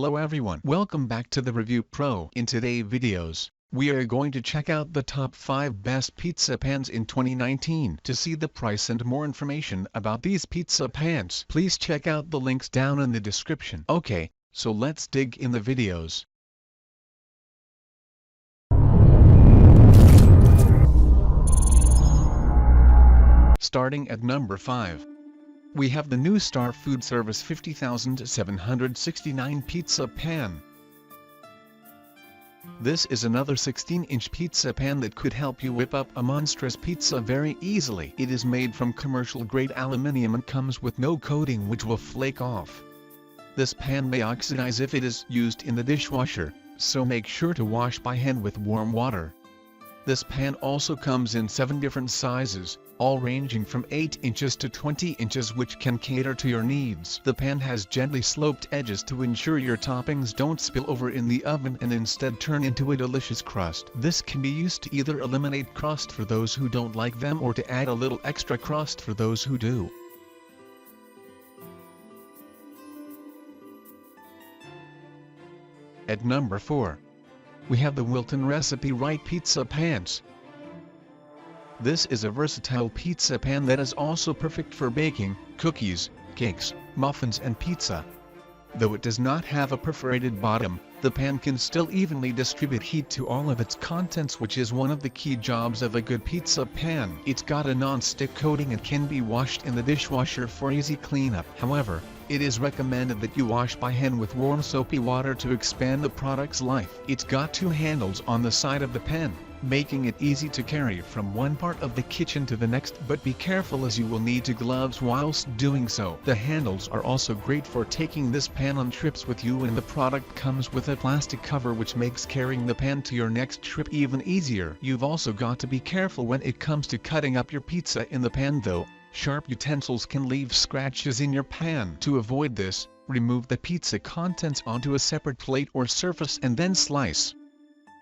Hello everyone, welcome back to the Review Pro. In today's videos, we are going to check out the top 5 best pizza pans in 2019. To see the price and more information about these pizza pans, please check out the links down in the description. Okay, so let's dig in the videos. Starting at number 5. We have the new Star Foodservice 50769 pizza pan. This is another 16-inch pizza pan that could help you whip up a monstrous pizza very easily. It is made from commercial-grade aluminum and comes with no coating which will flake off. This pan may oxidize if it is used in the dishwasher, so make sure to wash by hand with warm water. This pan also comes in 7 different sizes, all ranging from 8 inches to 20 inches, which can cater to your needs. The pan has gently sloped edges to ensure your toppings don't spill over in the oven and instead turn into a delicious crust. This can be used to either eliminate crust for those who don't like them or to add a little extra crust for those who do. At number 4. We have the Wilton Recipe Right Pizza Pans. This is a versatile pizza pan that is also perfect for baking cookies, cakes, muffins and pizza. Though it does not have a perforated bottom, the pan can still evenly distribute heat to all of its contents, which is one of the key jobs of a good pizza pan. It's got a non-stick coating and can be washed in the dishwasher for easy cleanup. However, it is recommended that you wash by hand with warm soapy water to expand the product's life. It's got 2 handles on the side of the pan, making it easy to carry from one part of the kitchen to the next, but be careful as you will need to gloves whilst doing so. The handles are also great for taking this pan on trips with you, and the product comes with a plastic cover which makes carrying the pan to your next trip even easier. You've also got to be careful when it comes to cutting up your pizza in the pan though. Sharp utensils can leave scratches in your pan. To avoid this, remove the pizza contents onto a separate plate or surface and then slice.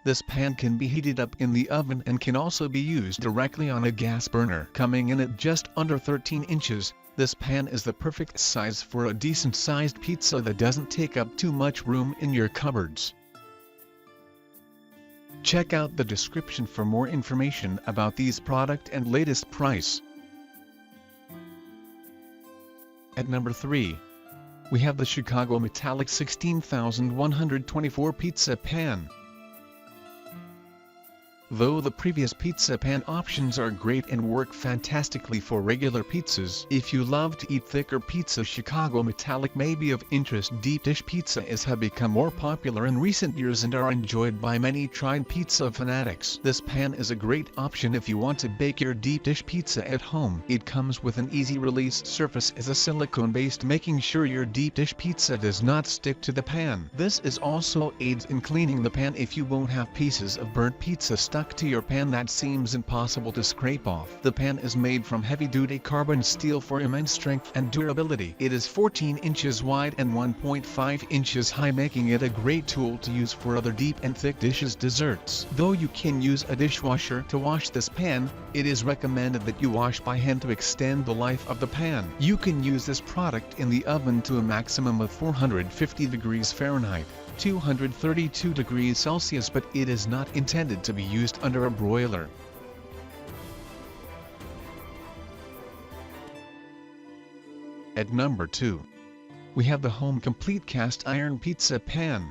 This pan can be heated up in the oven and can also be used directly on a gas burner. Coming in at just under 13 inches, this pan is the perfect size for a decent-sized pizza that doesn't take up too much room in your cupboards. Check out the description for more information about these product and latest price. At number 3. We have the Chicago Metallic 16124 pizza pan. Though the previous pizza pan options are great and work fantastically for regular pizzas, if you love to eat thicker pizza, Chicago Metallic may be of interest. Deep dish pizzas have become more popular in recent years and are enjoyed by many tried pizza fanatics. This pan is a great option if you want to bake your deep dish pizza at home. It comes with an easy release surface as a silicone based, making sure your deep dish pizza does not stick to the pan. This is also aids in cleaning the pan if you won't have pieces of burnt pizza stuck to your pan that seems impossible to scrape off. The pan is made from heavy-duty carbon steel for immense strength and durability. It is 14 inches wide and 1.5 inches high, making it a great tool to use for other deep and thick dishes, desserts. Though you can use a dishwasher to wash this pan, it is recommended that you wash by hand to extend the life of the pan. You can use this product in the oven to a maximum of 450 degrees Fahrenheit. 232 degrees Celsius, but it is not intended to be used under a broiler. At number 2. We have the Home Complete Cast Iron Pizza Pan.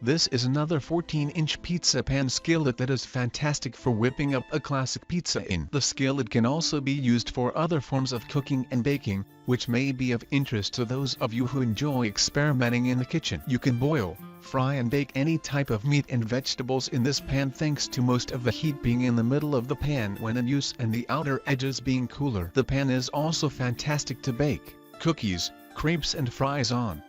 This is another 14-inch pizza pan skillet that is fantastic for whipping up a classic pizza in. The skillet can also be used for other forms of cooking and baking, which may be of interest to those of you who enjoy experimenting in the kitchen. You can boil, fry and bake any type of meat and vegetables in this pan, thanks to most of the heat being in the middle of the pan when in use and the outer edges being cooler. The pan is also fantastic to bake cookies, crepes and fries on.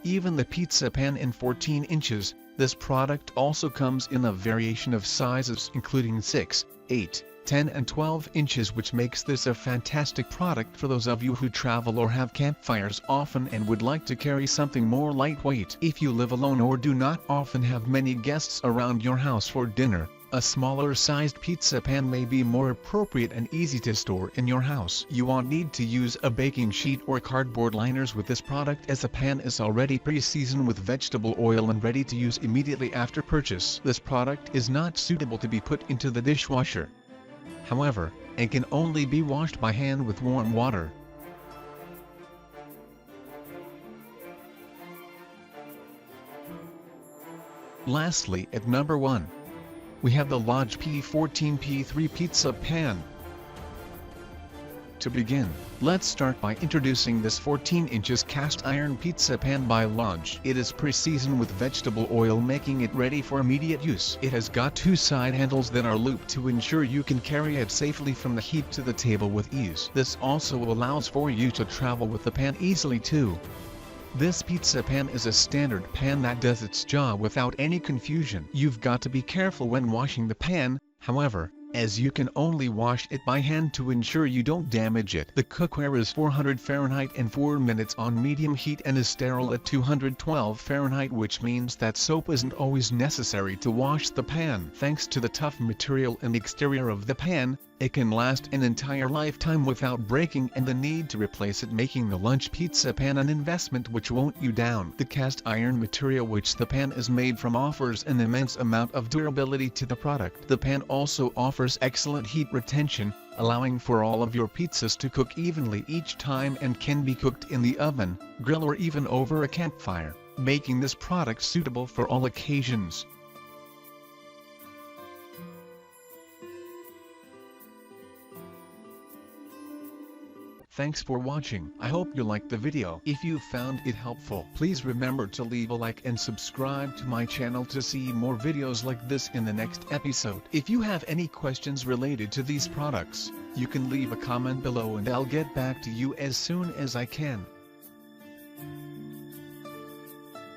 Even the pizza pan in 14 inches, this product also comes in a variation of sizes including 6, 8, 10 and 12 inches, which makes this a fantastic product for those of you who travel or have campfires often and would like to carry something more lightweight. If you live alone or do not often have many guests around your house for dinner, A smaller sized pizza pan may be more appropriate and easy to store in your house. You won't need to use a baking sheet or cardboard liners with this product, as the pan is already pre-seasoned with vegetable oil and ready to use immediately after purchase. This product is not suitable to be put into the dishwasher. However, it can only be washed by hand with warm water. Lastly, at number 1, we have the Lodge P14P3 Pizza Pan. To begin, let's start by introducing this 14 inches cast iron pizza pan by Lodge. It is pre-seasoned with vegetable oil, making it ready for immediate use. It has got 2 side handles that are looped to ensure you can carry it safely from the heat to the table with ease. This also allows for you to travel with the pan easily too. This pizza pan is a standard pan that does its job without any confusion. You've got to be careful when washing the pan, however, as you can only wash it by hand to ensure you don't damage it. The cookware is 400 Fahrenheit and 4 minutes on medium heat and is sterile at 212 Fahrenheit, which means that soap isn't always necessary to wash the pan. Thanks to the tough material and exterior of the pan, it can last an entire lifetime without breaking and the need to replace it, making the lunch pizza pan an investment which won't you down. The cast iron material which the pan is made from offers an immense amount of durability to the product. The pan also offers excellent heat retention, allowing for all of your pizzas to cook evenly each time, and can be cooked in the oven, grill, or even over a campfire, making this product suitable for all occasions. Thanks for watching. I hope you liked the video. If you found it helpful, please remember to leave a like and subscribe to my channel to see more videos like this in the next episode. If you have any questions related to these products, you can leave a comment below and I'll get back to you as soon as I can.